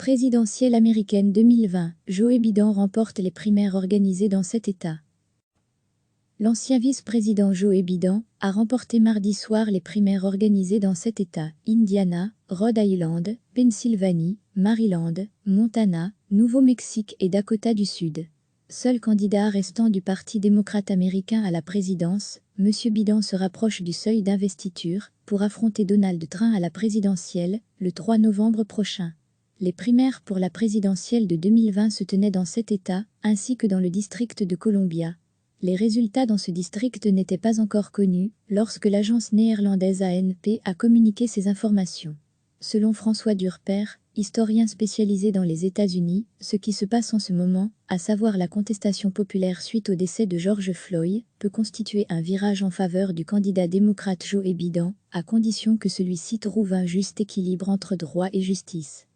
Présidentielle américaine 2020, Joe Biden remporte les primaires organisées dans 7 États. L'ancien vice-président Joe Biden a remporté mardi soir les primaires organisées dans 7 États: Indiana, Rhode Island, Pennsylvanie, Maryland, Montana, Nouveau-Mexique et Dakota du Sud. Seul candidat restant du Parti démocrate américain à la présidence, M. Biden se rapproche du seuil d'investiture pour affronter Donald Trump à la présidentielle le 3 novembre prochain. Les primaires pour la présidentielle de 2020 se tenaient dans 7 États, ainsi que dans le district de Columbia. Les résultats dans ce district n'étaient pas encore connus lorsque l'agence néerlandaise ANP a communiqué ces informations. Selon François Durper, historien spécialisé dans les États-Unis, ce qui se passe en ce moment, à savoir la contestation populaire suite au décès de George Floyd, peut constituer un virage en faveur du candidat démocrate Joe Biden, à condition que celui-ci trouve un juste équilibre entre droit et justice.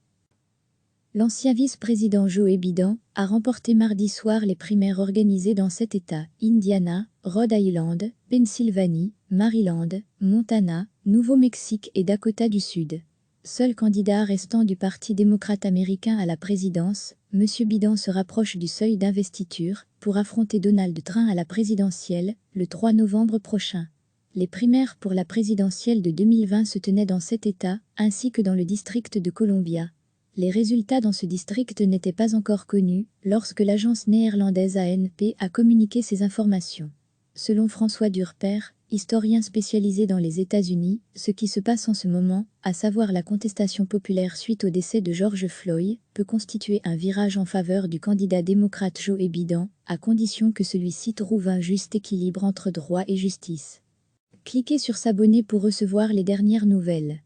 L'ancien vice-président Joe Biden a remporté mardi soir les primaires organisées dans 7 États: Indiana, Rhode Island, Pennsylvanie, Maryland, Montana, Nouveau-Mexique et Dakota du Sud. Seul candidat restant du Parti démocrate américain à la présidence, M. Biden se rapproche du seuil d'investiture pour affronter Donald Trump à la présidentielle le 3 novembre prochain. Les primaires pour la présidentielle de 2020 se tenaient dans 7 États, ainsi que dans le district de Columbia. Les résultats dans ce district n'étaient pas encore connus lorsque l'agence néerlandaise ANP a communiqué ces informations. Selon François Durper, historien spécialisé dans les États-Unis, ce qui se passe en ce moment, à savoir la contestation populaire suite au décès de George Floyd, peut constituer un virage en faveur du candidat démocrate Joe Biden, à condition que celui-ci trouve un juste équilibre entre droit et justice. Cliquez sur s'abonner pour recevoir les dernières nouvelles.